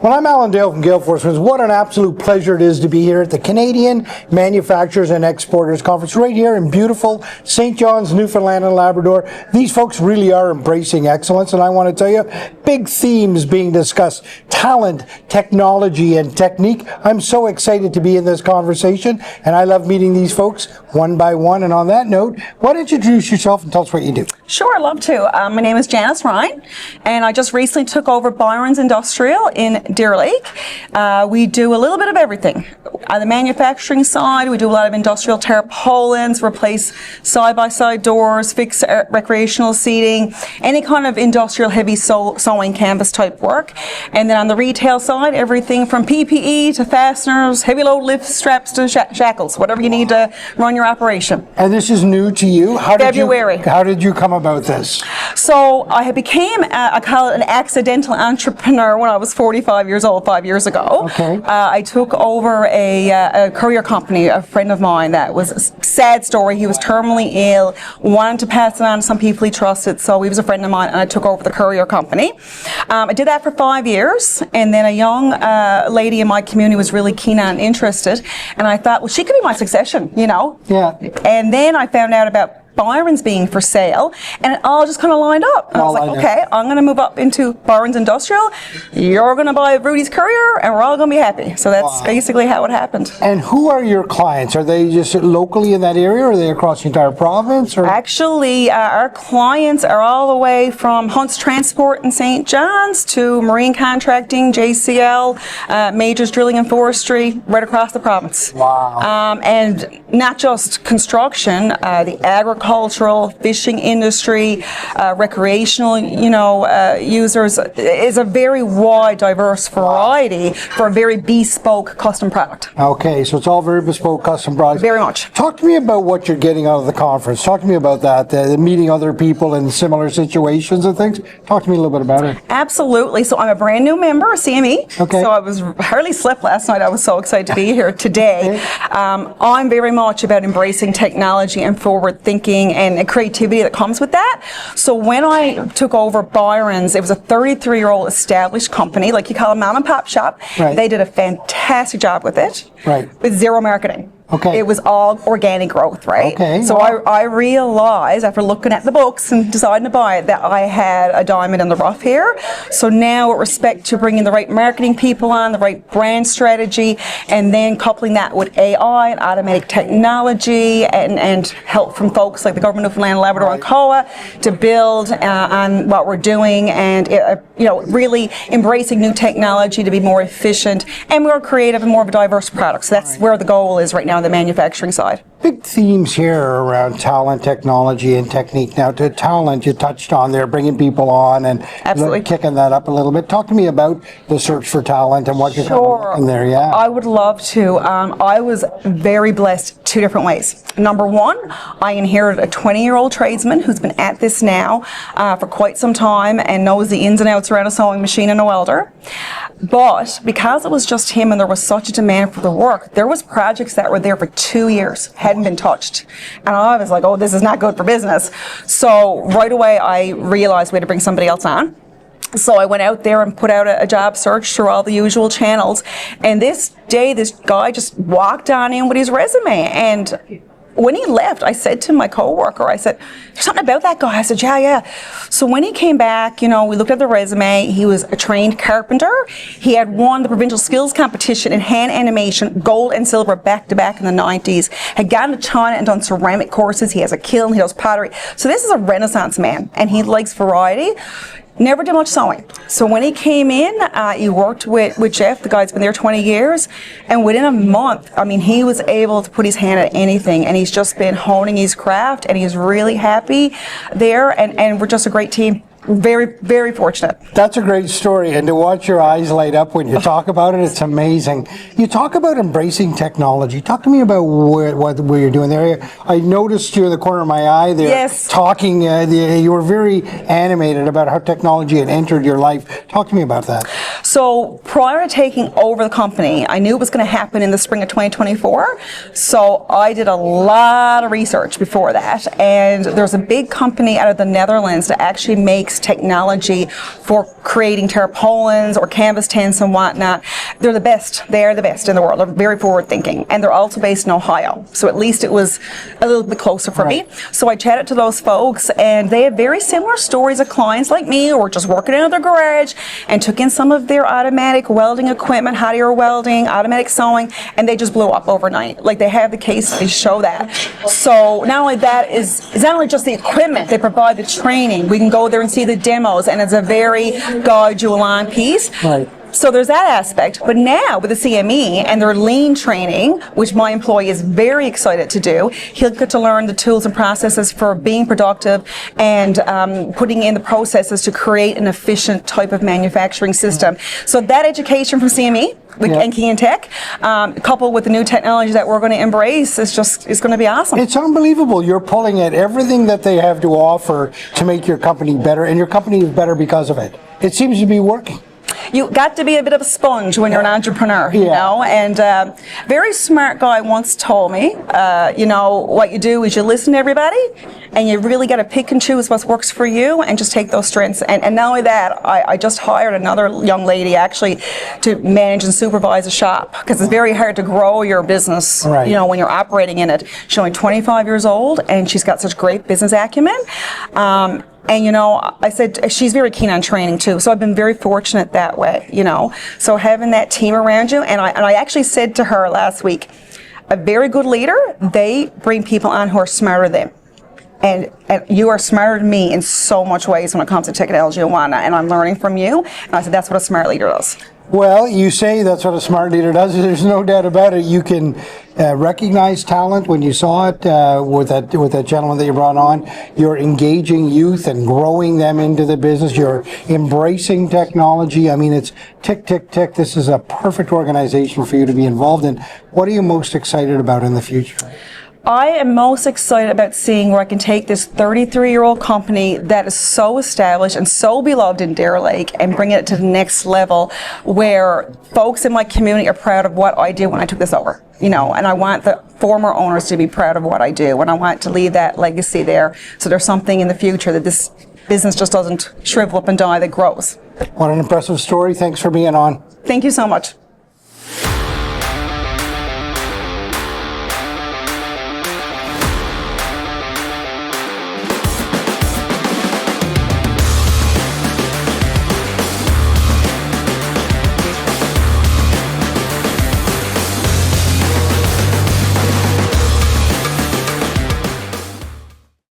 Well, I'm Alan Dale from Gale Force Winds. What an absolute pleasure it is to be here at the Canadian Manufacturers and Exporters Conference right here in beautiful St. John's, Newfoundland and Labrador. These folks really are embracing excellence, and I want to tell you, big themes being discussed: talent, technology, and technique. I'm so excited to be in this conversation, and I love meeting these folks one by one. And on that note, why don't you introduce yourself and tell us what you do? Sure, I'd love to. My name is Janice, and I just recently took over Byron's Industrial in Deer Lake. We do a little bit of everything. On the manufacturing side, we do a lot of industrial tarpaulins, replace side-by-side doors, fix recreational seating, any kind of industrial heavy sewing canvas type work. And then on the retail side, everything from PPE to fasteners, heavy load lift straps to shackles, whatever you need to run your operation. And this is new to you. February. How did you come about this? So I became, I call it an accidental entrepreneur when I was 45 years old, 5 years ago. Okay. I took over a courier company, a friend of mine that was a sad story. He was terminally ill, wanted to pass it on to some people he trusted, so he was a friend of mine and I took over the courier company. I did that for 5 years, and then a young lady in my community was really keen and interested, and I thought, well, she could be my succession, you know? Yeah. And then I found out about Byron's being for sale, and it all just kind of lined up. And I was like, okay, I'm going to move up into Byron's Industrial. You're going to buy Rudy's Courier, and we're all going to be happy. So that's basically how it happened. And who are your clients? Are they just locally in that area, or are they across the entire province? Or? Actually, our clients are all the way from Hunt's Transport in St. John's to Marine Contracting, JCL, Majors Drilling and Forestry, right across the province. Wow. And not just construction, the agricultural, fishing industry, recreational, users. Is a very wide, diverse variety for a very bespoke custom product. Okay, so it's all very bespoke custom products. Very much. Talk to me about what you're getting out of the conference. Talk to me about that, the meeting other people in similar situations and things. Talk to me a little bit about it. Absolutely. So I'm a brand new member of CME. Okay. So I was hardly slept last night. I was so excited to be here today. Okay. I'm very much about embracing technology and forward thinking and creativity that comes with that. So when I took over Byron's, it was a 33-year-old established company, like you call a mom and pop shop. Right. They did a fantastic job with it. Right. With zero marketing. Okay. It was all organic growth, right? Okay. So I realized after looking at the books and deciding to buy it that I had a diamond in the rough here. So now with respect to bringing the right marketing people on, the right brand strategy, and then coupling that with AI and automatic technology and help from folks like the government of Newfoundland, Labrador, and ACOA to build on what we're doing and really embracing new technology to be more efficient and more creative and more of a diverse product. So that's where the goal is right now on the manufacturing side. Big themes here around talent, technology, and technique. Now, to talent, you touched on there, bringing people on and kicking that up a little bit. Talk to me about the search for talent and what you're in there. Yeah, I would love to. I was very blessed two different ways. Number one, I inherited a 20-year-old tradesman who's been at this now for quite some time and knows the ins and outs around a sewing machine and a welder. But because it was just him and there was such a demand for the work, there was projects that were there for 2 years, hadn't been touched. And I was like, oh, this is not good for business. So right away, I realized we had to bring somebody else on. So I went out there and put out a job search through all the usual channels. And this day, this guy just walked on in with his resume. And when he left, I said to my coworker, I said, there's something about that guy. I said, yeah. So when he came back, we looked at the resume. He was a trained carpenter. He had won the provincial skills competition in hand animation, gold and silver back to back in the 90s. Had gone to China and done ceramic courses. He has a kiln. He does pottery. So this is a Renaissance man, and he likes variety. Never did much sewing. So when he came in, he worked with Jeff, the guy's been there 20 years, and within a month, he was able to put his hand at anything, and he's just been honing his craft, and he's really happy there, and we're just a great team. Very, very fortunate. That's a great story, and to watch your eyes light up when you talk about it, it's amazing. You talk about embracing technology. Talk to me about what you're doing there. I noticed you in the corner of my eye there talking. You were very animated about how technology had entered your life. Talk to me about that. So prior to taking over the company, I knew it was going to happen in the spring of 2024. So I did a lot of research before that. And there's a big company out of the Netherlands that actually makes technology for creating tarpaulins or canvas tents and whatnot. They're the best. They're the best in the world. They're very forward thinking. And they're also based in Ohio. So at least it was a little bit closer for me. So I chatted to those folks, and they have very similar stories of clients like me who were just working out of their garage and took in some of their automatic welding equipment, hot air welding, automatic sewing, and they just blew up overnight. Like, they have the case studies show that. So not only that is not only just the equipment, they provide the training. We can go there and see the demos, and it's a very guide you along piece. Right. So there's that aspect, but now with the CME and their lean training, which my employee is very excited to do, he'll get to learn the tools and processes for being productive and putting in the processes to create an efficient type of manufacturing system. So that education from CME and Key and Tech, coupled with the new technology that we're going to embrace, is going to be awesome. It's unbelievable. You're pulling at everything that they have to offer to make your company better, and your company is better because of it. It seems to be working. You got to be a bit of a sponge when you're an entrepreneur, you know, and very smart guy once told me, you know, what you do is you listen to everybody and you really got to pick and choose what works for you and just take those strengths. And not only that, I just hired another young lady actually to manage and supervise a shop, because it's very hard to grow your business, you know, when you're operating in it. She's only 25 years old and she's got such great business acumen. And, you know, I said she's very keen on training too. So I've been very fortunate that way, you know. So having that team around you, and I actually said to her last week, a very good leader, they bring people on who are smarter than them. And you are smarter than me in so much ways when it comes to technology and whatnot, and I'm learning from you. And I said, that's what a smart leader does. Well, you say that's what a smart leader does. There's no doubt about it. You can recognize talent when you saw it with that gentleman that you brought on. You're engaging youth and growing them into the business. You're embracing technology. I mean, it's tick, tick, tick. This is a perfect organization for you to be involved in. What are you most excited about in the future? I am most excited about seeing where I can take this 33-year-old company that is so established and so beloved in Deer Lake and bring it to the next level where folks in my community are proud of what I did when I took this over. You know, and I want the former owners to be proud of what I do, and I want to leave that legacy there so there's something in the future that this business just doesn't shrivel up and die, that grows. What an impressive story. Thanks for being on. Thank you so much.